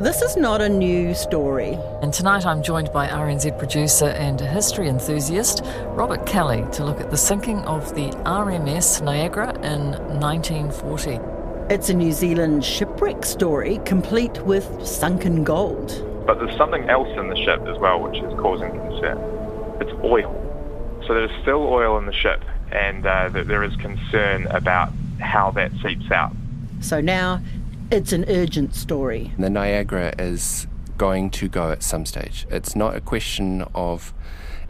This is not a new story. And tonight I'm joined by RNZ producer and history enthusiast Robert Kelly to look at the sinking of the RMS Niagara in 1940. It's a New Zealand shipwreck story, complete with sunken gold. But there's something else in the ship as well which is causing concern. It's oil. So there's still oil in the ship, and there is concern about how that seeps out. So now it's an urgent story. The Niagara is going to go at some stage. It's not a question of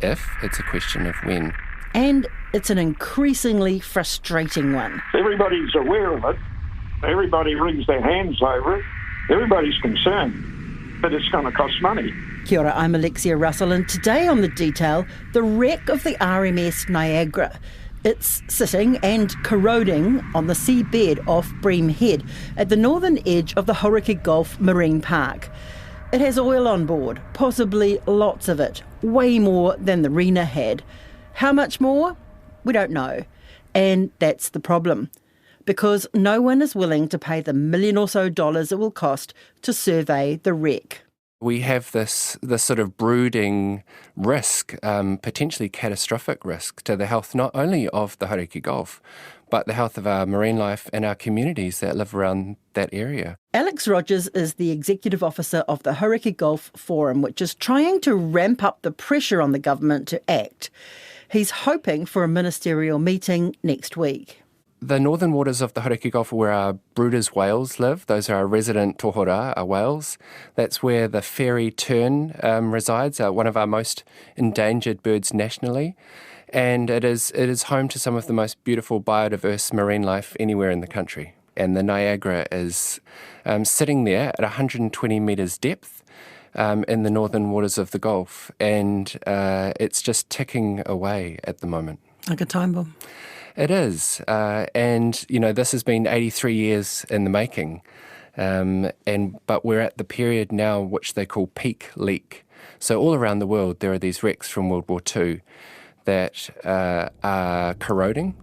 if, it's a question of when. And it's an increasingly frustrating one. Everybody's aware of it. Everybody wrings their hands over it. Everybody's concerned. But it's going to cost money. Kia ora, I'm Alexia Russell, and today on The Detail, the wreck of the RMS Niagara. It's sitting and corroding on the seabed off Bream Head at the northern edge of the Hauraki Gulf Marine Park. It has oil on board, possibly lots of it, way more than the Rena had. How much more? We don't know. And that's the problem, because no one is willing to pay the $1 million or so it will cost to survey the wreck. We have this sort of brooding risk, potentially catastrophic risk to the health not only of the Hauraki Gulf, but the health of our marine life and our communities that live around that area. Alex Rogers is the Executive Officer of the Hauraki Gulf Forum, which is trying to ramp up the pressure on the government to act. He's hoping for a ministerial meeting next week. The northern waters of the Hauraki Gulf are where our Brooders whales live. Those are our resident tohora, our whales. That's where the fairy tern resides, one of our most endangered birds nationally. And it is home to some of the most beautiful biodiverse marine life anywhere in the country. And the Niagara is sitting there at 120 metres depth in the northern waters of the Gulf. And it's just ticking away at the moment. Like a time bomb. It is, and this has been 83 years in the making, but we're at the period now which they call peak leak. So all around the world there are these wrecks from World War II that are corroding,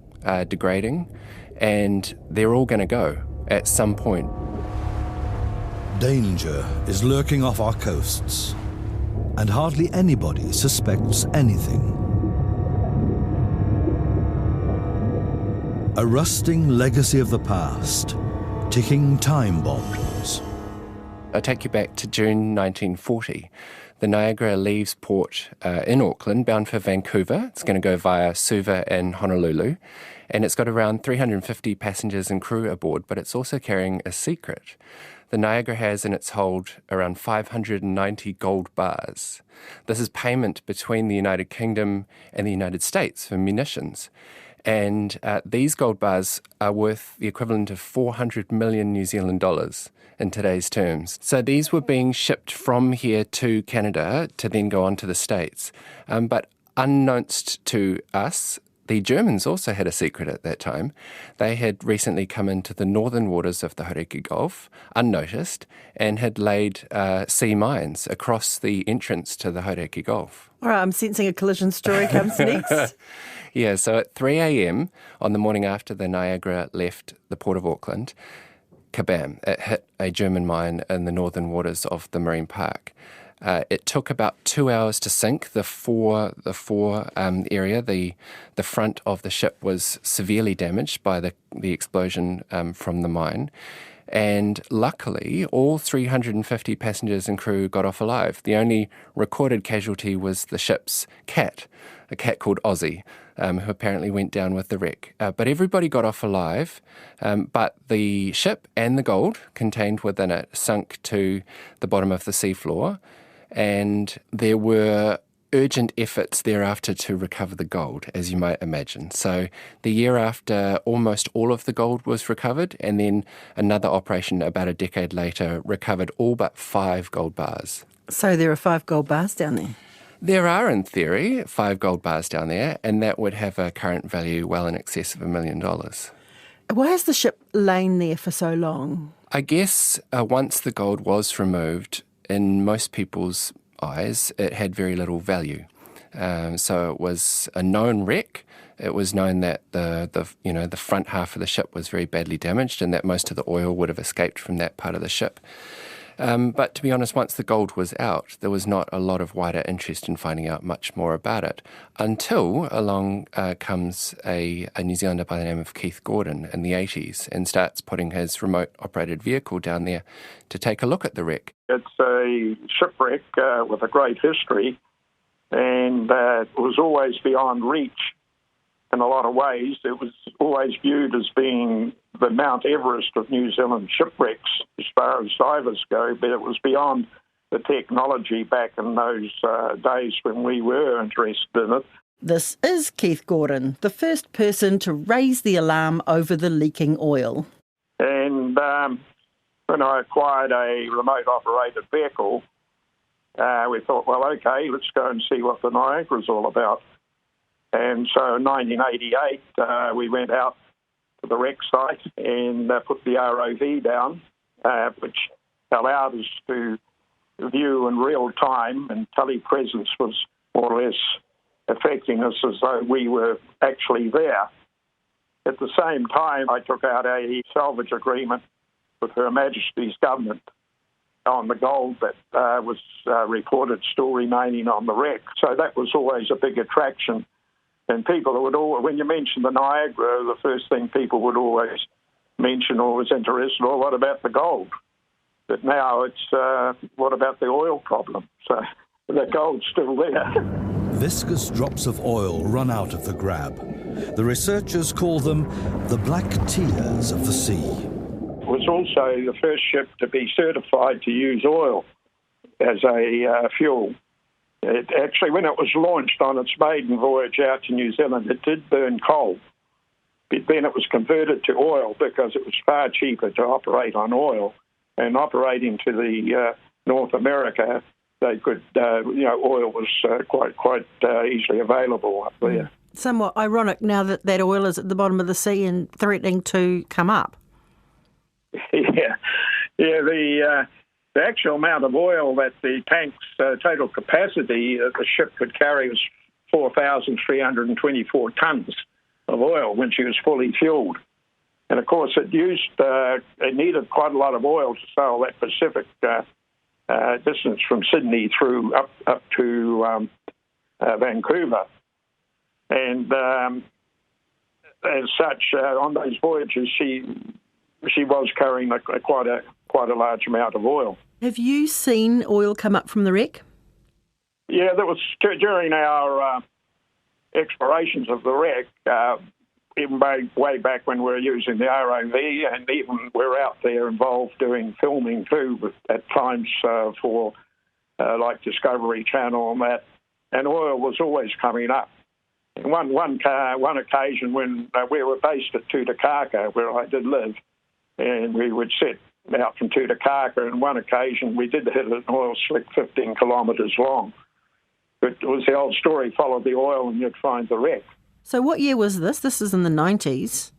degrading, and they're all going to go at some point. Danger is lurking off our coasts, and hardly anybody suspects anything. A rusting legacy of the past, ticking time bombs. I'll take you back to June 1940. The Niagara leaves port in Auckland, bound for Vancouver. It's going to go via Suva and Honolulu. And it's got around 350 passengers and crew aboard, but it's also carrying a secret. The Niagara has in its hold around 590 gold bars. This is payment between the United Kingdom and the United States for munitions. And these gold bars are worth the equivalent of 400 million New Zealand dollars in today's terms. So these were being shipped from here to Canada to then go on to the States. But unbeknownst to us, the Germans also had a secret at that time. They had recently come into the northern waters of the Hauraki Gulf, unnoticed, and had laid sea mines across the entrance to the Hauraki Gulf. All right, I'm sensing a collision story comes next. Yeah, so at 3 a.m. on the morning after the Niagara left the port of Auckland, kabam, it hit a German mine in the northern waters of the marine park. It took about 2 hours to sink. The fore area, the front of the ship was severely damaged by the explosion from the mine. And luckily, all 350 passengers and crew got off alive. The only recorded casualty was the ship's cat, a cat called Ozzy, who apparently went down with the wreck. But everybody got off alive, but the ship and the gold contained within it sunk to the bottom of the seafloor, and there were urgent efforts thereafter to recover the gold, as you might imagine. So the year after, almost all of the gold was recovered, and then another operation about a decade later recovered all but 5 gold bars. So there are 5 gold bars down there? There are, in theory, 5 gold bars down there, and that would have a current value well in excess of $1 million. Why has the ship lain there for so long? I guess once the gold was removed, in most people's eyes, it had very little value. So it was a known wreck. It was known that the front half of the ship was very badly damaged and that most of the oil would have escaped from that part of the ship. But to be honest, once the gold was out, there was not a lot of wider interest in finding out much more about it, until along comes a New Zealander by the name of Keith Gordon in the 80s and starts putting his remote-operated vehicle down there to take a look at the wreck. It's a shipwreck with a great history, and it was always beyond reach in a lot of ways. It was always viewed as being the Mount Everest of New Zealand shipwrecks as far as divers go, but it was beyond the technology back in those days when we were interested in it. This is Keith Gordon, the first person to raise the alarm over the leaking oil. And when I acquired a remote-operated vehicle, we thought, well, okay, let's go and see what the Niagara's all about. And so in 1988, we went out to the wreck site and put the ROV down, which allowed us to view in real time, and telepresence was more or less affecting us as though we were actually there. At the same time, I took out a salvage agreement with Her Majesty's government on the gold that was reported still remaining on the wreck. So that was always a big attraction. And people would always, when you mention the Niagara, the first thing people would always mention or was interested, well, what about the gold? But now it's, what about the oil problem? So the gold's still there. Viscous drops of oil run out of the grab. The researchers call them the black tears of the sea. It was also the first ship to be certified to use oil as a fuel. It actually, when it was launched on its maiden voyage out to New Zealand, it did burn coal. But then it was converted to oil because it was far cheaper to operate on oil. And operating to the North America, they could, oil was quite easily available up there. Somewhat ironic now that oil is at the bottom of the sea and threatening to come up. The actual amount of oil that the tank's total capacity that the ship could carry was 4,324 tonnes of oil when she was fully fueled. And of course, it needed quite a lot of oil to sail that Pacific distance from Sydney through up to Vancouver. And as such, on those voyages, she was carrying quite a large amount of oil. Have you seen oil come up from the wreck? Yeah, that was during our explorations of the wreck, even way back when we were using the ROV, and even we're out there involved doing filming too, at times for like Discovery Channel and that, and oil was always coming up. And one occasion when we were based at Tutakaka, where I did live, and we would set out from Tutakaka, and one occasion we did hit an oil slick 15 kilometres long. But it was the old story, follow the oil and you'd find the wreck. So what year was this? This is in the 90s.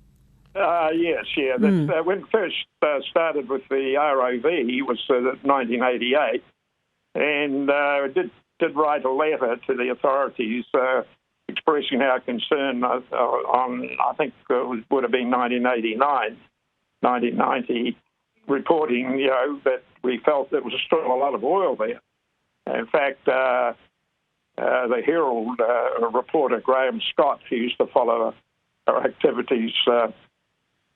Yes, yeah. When it first started with the ROV, it was 1988, and did write a letter to the authorities expressing our concern on, I think it would have been 1990, reporting, that we felt there was still a lot of oil there. In fact, the Herald reporter, Graham Scott, who used to follow our activities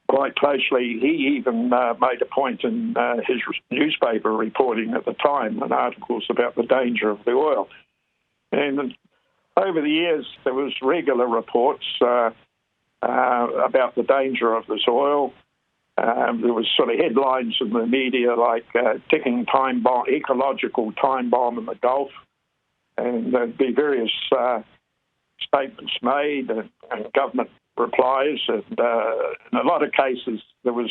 quite closely, he even made a point in his newspaper reporting at the time and articles about the danger of the oil. And over the years, there was regular reports about the danger of this oil. There was sort of headlines in the media like ticking time bomb, ecological time bomb in the Gulf. And there'd be various statements made and government replies. And in a lot of cases, there was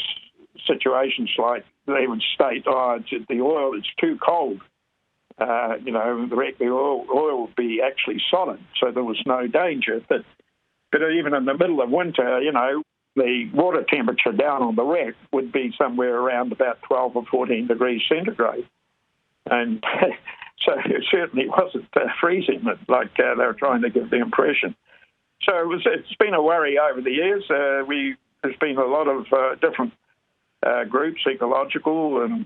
situations like they would state, the oil is too cold. The oil would be actually solid, so there was no danger. But even in the middle of winter, the water temperature down on the wreck would be somewhere around about 12 or 14 degrees centigrade. And so it certainly wasn't freezing like they were trying to give the impression. So it's been a worry over the years. There's been a lot of different groups, ecological and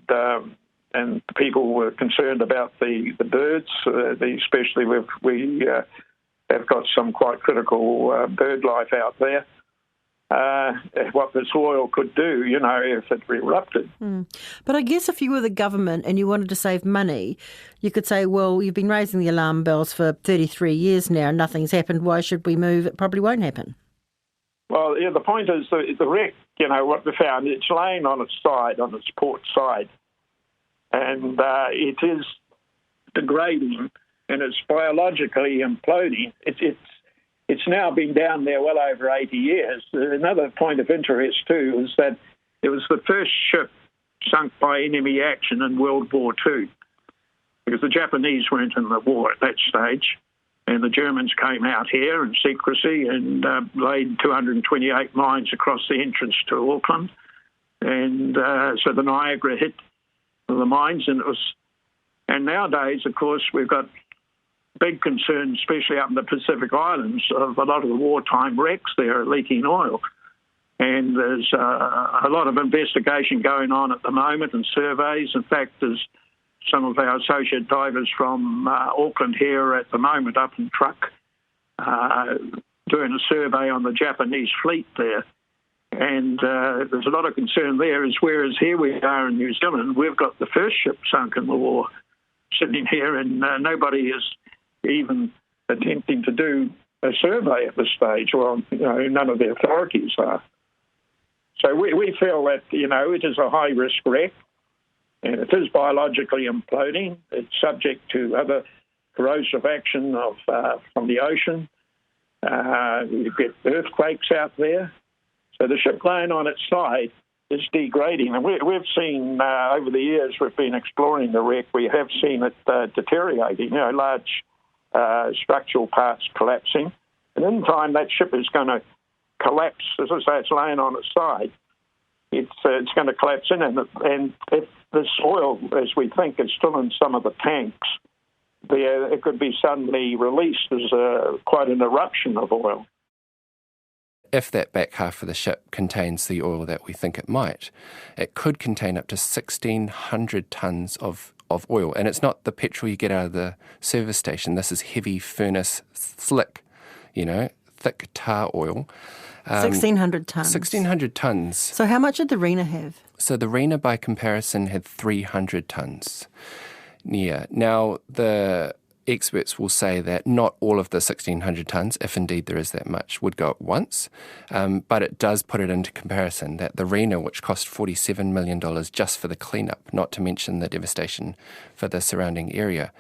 and people were concerned about the birds, especially we have got some quite critical bird life out there. What this oil could do, if it erupted. But I guess if you were the government and you wanted to save money, you could say, well, you've been raising the alarm bells for 33 years now and nothing's happened. Why should we move? It probably won't happen. Well, the point is the wreck, what we found, it's laying on its side, on its port side, and it is degrading and it's biologically imploding. It's now been down there well over 80 years. Another point of interest, too, is that it was the first ship sunk by enemy action in World War II, because the Japanese weren't in the war at that stage, and the Germans came out here in secrecy and laid 228 mines across the entrance to Auckland. And so the Niagara hit the mines, and nowadays, of course, we've got big concern, especially up in the Pacific Islands, of a lot of the wartime wrecks there leaking oil. And there's a lot of investigation going on at the moment and surveys. In fact, there's some of our associate divers from Auckland here at the moment up in truck doing a survey on the Japanese fleet there. And there's a lot of concern there, whereas here we are in New Zealand, we've got the first ship sunk in the war sitting here, and nobody is even attempting to do a survey at this stage. Well, none of the authorities are. So we feel that, it is a high-risk wreck, and it is biologically imploding. It's subject to other corrosive action from the ocean. You get earthquakes out there. So the ship laying on its side is degrading. And we've seen, over the years, we've been exploring the wreck, we have seen it deteriorating, large structural parts collapsing. And in time, that ship is going to collapse. As I say, it's laying on its side. It's going to collapse in, and if this oil, as we think, is still in some of the tanks, it could be suddenly released as quite an eruption of oil. If that back half of the ship contains the oil that we think it might, it could contain up to 1,600 tonnes of oil. And it's not the petrol you get out of the service station. This is heavy furnace, slick, thick tar oil. 1,600 tonnes. 1,600 tonnes. So how much did the Rena have? So the Rena, by comparison, had 300 tonnes. Yeah. Now, the experts will say that not all of the 1,600 tonnes, if indeed there is that much, would go at once. But it does put it into comparison that the Rena, which cost $47 million just for the cleanup, not to mention the devastation for the surrounding area,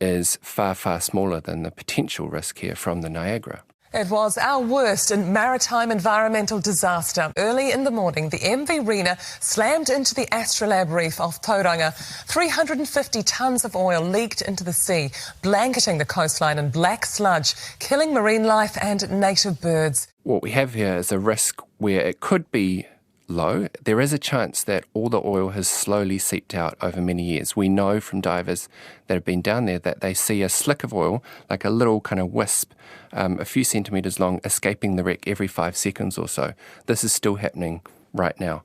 is far, far smaller than the potential risk here from the Niagara. It was our worst in maritime environmental disaster. Early in the morning, the MV Rena slammed into the Astrolabe reef off Tauranga. 350 tonnes of oil leaked into the sea, blanketing the coastline in black sludge, killing marine life and native birds. What we have here is a risk where it could be low. There is a chance that all the oil has slowly seeped out over many years. We know from divers that have been down there that they see a slick of oil, like a little kind of wisp, a few centimetres long, escaping the wreck every 5 seconds or so. This is still happening right now.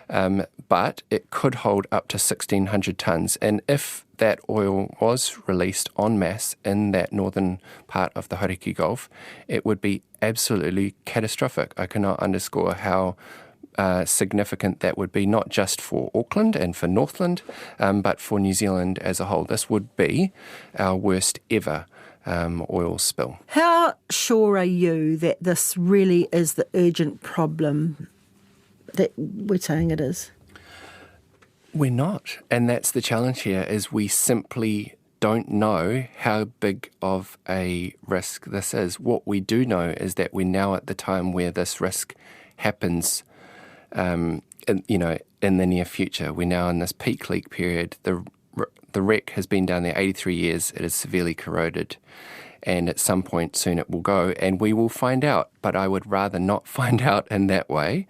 But it could hold up to 1,600 tonnes. And if that oil was released en masse in that northern part of the Hauriki Gulf, it would be absolutely catastrophic. I cannot underscore how significant that would be, not just for Auckland and for Northland, but for New Zealand as a whole. This would be our worst ever oil spill. How sure are you that this really is the urgent problem that we're saying it is? We're not. And that's the challenge here, is we simply don't know how big of a risk this is. What we do know is that we're now at the time where this risk happens in the near future. We're now in this peak leak period. The wreck has been down there 83 years. It is severely corroded. And at some point soon it will go, and we will find out. But I would rather not find out in that way,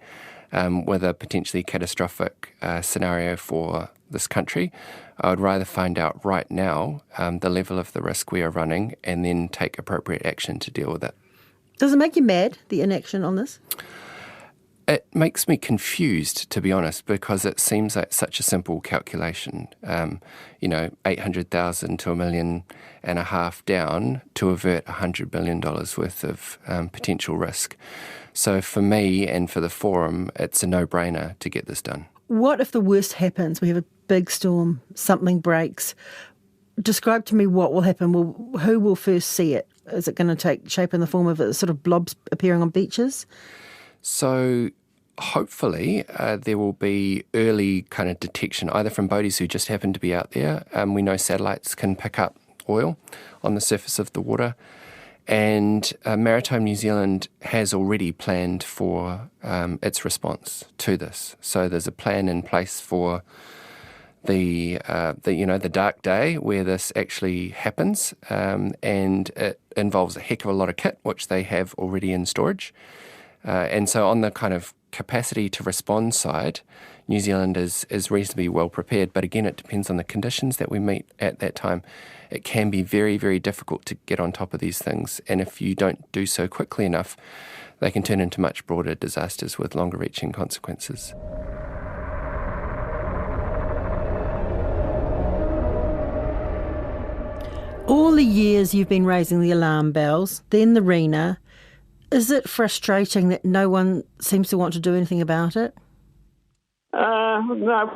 with a potentially catastrophic scenario for this country. I would rather find out right now the level of the risk we are running and then take appropriate action to deal with it. Does it make you mad, the inaction on this? It makes me confused, to be honest, because it seems like such a simple calculation. 800,000 to $1.5 million down to avert $100 billion worth of potential risk. So for me and for the forum, it's a no-brainer to get this done. What if the worst happens? We have a big storm, something breaks. Describe to me what will happen. Who will first see it? Is it going to take shape in the form of sort of blobs appearing on beaches? So hopefully there will be early kind of detection, either from boaties who just happen to be out there. We know satellites can pick up oil on the surface of the water. And Maritime New Zealand has already planned for its response to this. So there's a plan in place for the dark day where this actually happens, and it involves a heck of a lot of kit, which they have already in storage. And so on the kind of capacity to respond side, New Zealand is reasonably well prepared. But again, it depends on the conditions that we meet at that time. It can be very, very difficult to get on top of these things. And if you don't do so quickly enough, they can turn into much broader disasters with longer reaching consequences. All the years you've been raising the alarm bells, then the Rena, is it frustrating that no one seems to want to do anything about it? No,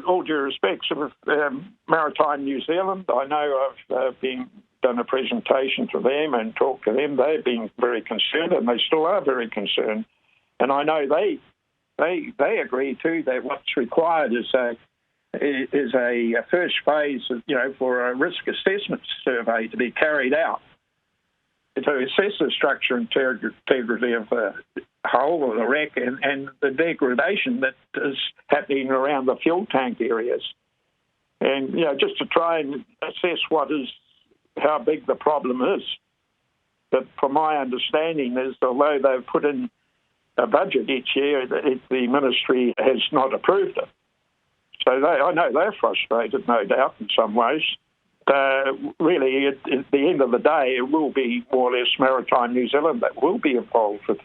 all due respects of Maritime New Zealand, I know I've done a presentation to them and talked to them. They've been very concerned, and they still are very concerned. And I know they agree too that what's required is a first phase, for a risk assessment survey to be carried out to assess the structure and integrity of the hull or the wreck and the degradation that is happening around the fuel tank areas. And, just to try and assess how big the problem is. But from my understanding is, although they've put in a budget each year, the ministry has not approved it. So I know they're frustrated, no doubt, in some ways. Really, at the end of the day, it will be more or less Maritime New Zealand that will be involved with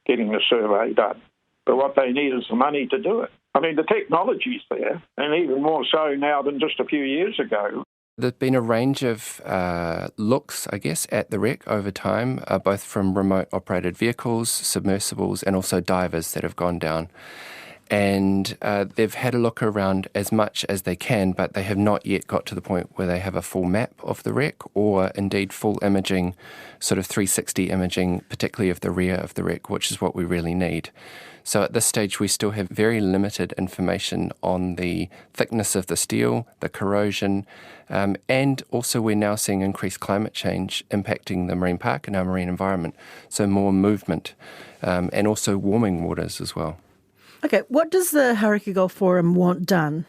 getting the survey done. But what they need is the money to do it. I mean, the technology's there, and even more so now than just a few years ago. There's been a range of looks, I guess, at the wreck over time, both from remote-operated vehicles, submersibles, and also divers that have gone down. And they've had a look around as much as they can, but they have not yet got to the point where they have a full map of the wreck or indeed full imaging, sort of 360 imaging, particularly of the rear of the wreck, which is what we really need. So at this stage, we still have very limited information on the thickness of the steel, the corrosion, and also we're now seeing increased climate change impacting the marine park and our marine environment, so more movement, and also warming waters as well. Okay, what does the Hauraki Gulf Forum want done?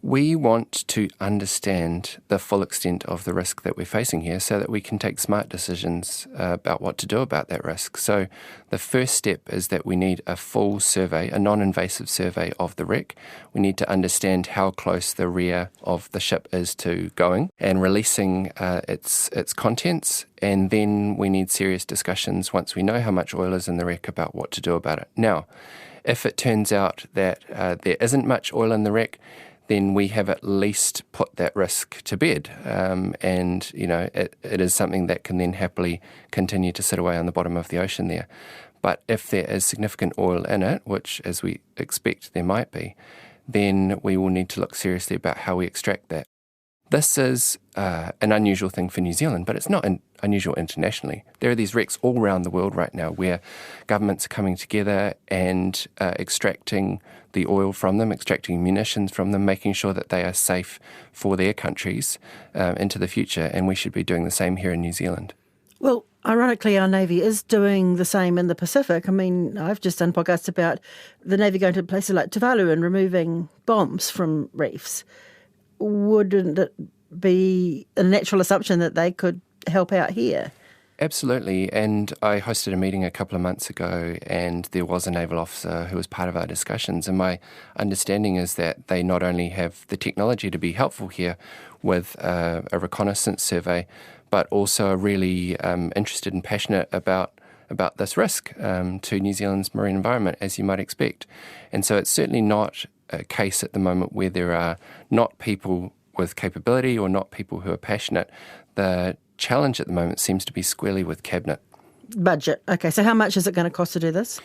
We want to understand the full extent of the risk that we're facing here so that we can take smart decisions about what to do about that risk. So the first step is that we need a full survey, a non-invasive survey of the wreck. We need to understand how close the rear of the ship is to going and releasing its contents. And then we need serious discussions once we know how much oil is in the wreck about what to do about it. Now, if it turns out that there isn't much oil in the wreck, then we have at least put that risk to bed. And, it is something that can then happily continue to sit away on the bottom of the ocean there. But if there is significant oil in it, which as we expect there might be, then we will need to look seriously about how we extract that. This is an unusual thing for New Zealand, but it's not unusual internationally. There are these wrecks all around the world right now where governments are coming together and extracting the oil from them, extracting munitions from them, making sure that they are safe for their countries into the future, and we should be doing the same here in New Zealand. Well, ironically, our Navy is doing the same in the Pacific. I mean, I've just done podcasts about the Navy going to places like Tuvalu and removing bombs from reefs. Wouldn't it be a natural assumption that they could help out here? Absolutely, and I hosted a meeting a couple of months ago and there was a naval officer who was part of our discussions, and my understanding is that they not only have the technology to be helpful here with a reconnaissance survey, but also are really interested and passionate about about this risk to New Zealand's marine environment, as you might expect. And so it's certainly not a case at the moment where there are not people with capability or not people who are passionate. The challenge at the moment seems to be squarely with Cabinet. Budget. Okay, so how much is it going to cost to do this?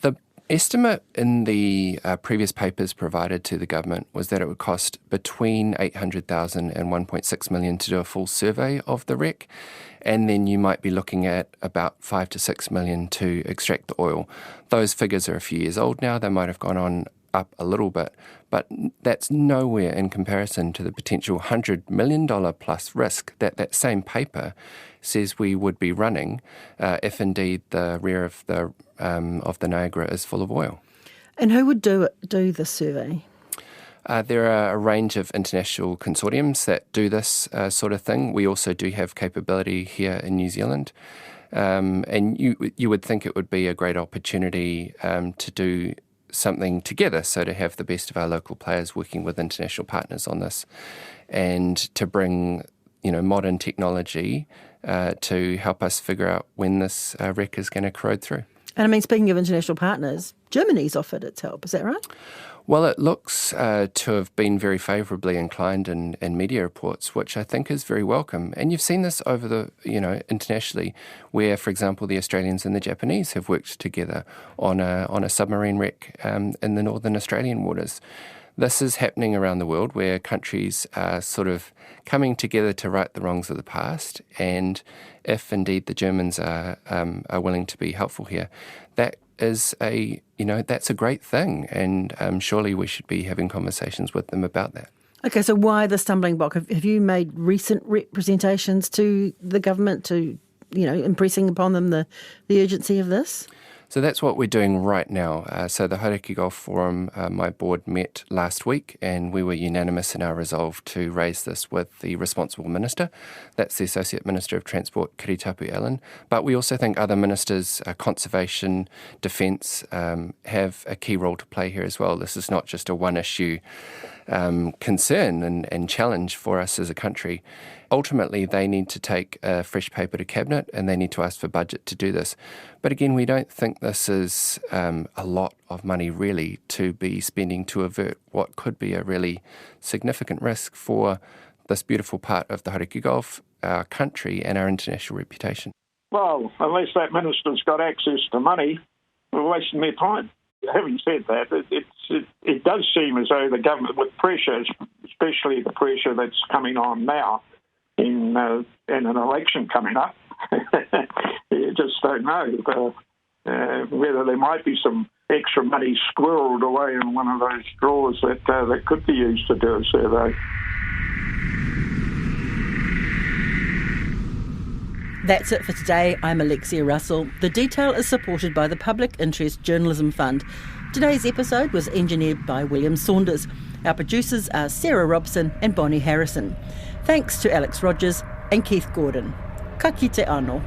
The estimate in the previous papers provided to the government was that it would cost between $800,000 and $1.6 million to do a full survey of the wreck, and then you might be looking at about $5 to $6 million to extract the oil. Those figures are a few years old now. They might have gone on up a little bit, but that's nowhere in comparison to the potential $100 million plus risk that that same paper says we would be running if indeed the rear of the Niagara is full of oil. And who would do the survey? There are a range of international consortiums that do this sort of thing. We also do have capability here in New Zealand. And you would think it would be a great opportunity to do something together, so to have the best of our local players working with international partners on this, and to bring modern technology to help us figure out when this wreck is going to corrode through. And I mean, speaking of international partners, Germany's offered its help, is that right? Well, it looks to have been very favourably inclined in media reports, which I think is very welcome. And you've seen this over internationally, where, for example, the Australians and the Japanese have worked together on a submarine wreck in the northern Australian waters. This is happening around the world, where countries are sort of coming together to right the wrongs of the past. And if indeed the Germans are willing to be helpful here, that is that's a great thing, and surely we should be having conversations with them about that. Okay, so why the stumbling block? Have you made recent representations to the government to, impressing upon them the urgency of this? So that's what we're doing right now. So the Hauraki Gulf Forum, my board met last week, and we were unanimous in our resolve to raise this with the responsible minister. That's the Associate Minister of Transport, Kiritapu Allen. But we also think other ministers, conservation, defence, have a key role to play here as well. This is not just a one-issue concern and challenge for us as a country. Ultimately, they need to take a fresh paper to Cabinet, and they need to ask for budget to do this. But again, we don't think this is a lot of money really to be spending to avert what could be a really significant risk for this beautiful part of the Hauraki Gulf, our country and our international reputation. Well, unless that minister's got access to money, we're wasting their time. Having said that, it does seem as though the government, with pressure, especially the pressure that's coming on now in an election coming up, you just don't know whether there might be some extra money squirreled away in one of those drawers that could be used to do a survey. That's it for today. I'm Alexia Russell. The Detail is supported by the Public Interest Journalism Fund. Today's episode was engineered by William Saunders. Our producers are Sarah Robson and Bonnie Harrison. Thanks to Alex Rogers and Keith Gordon. Ka kite anō.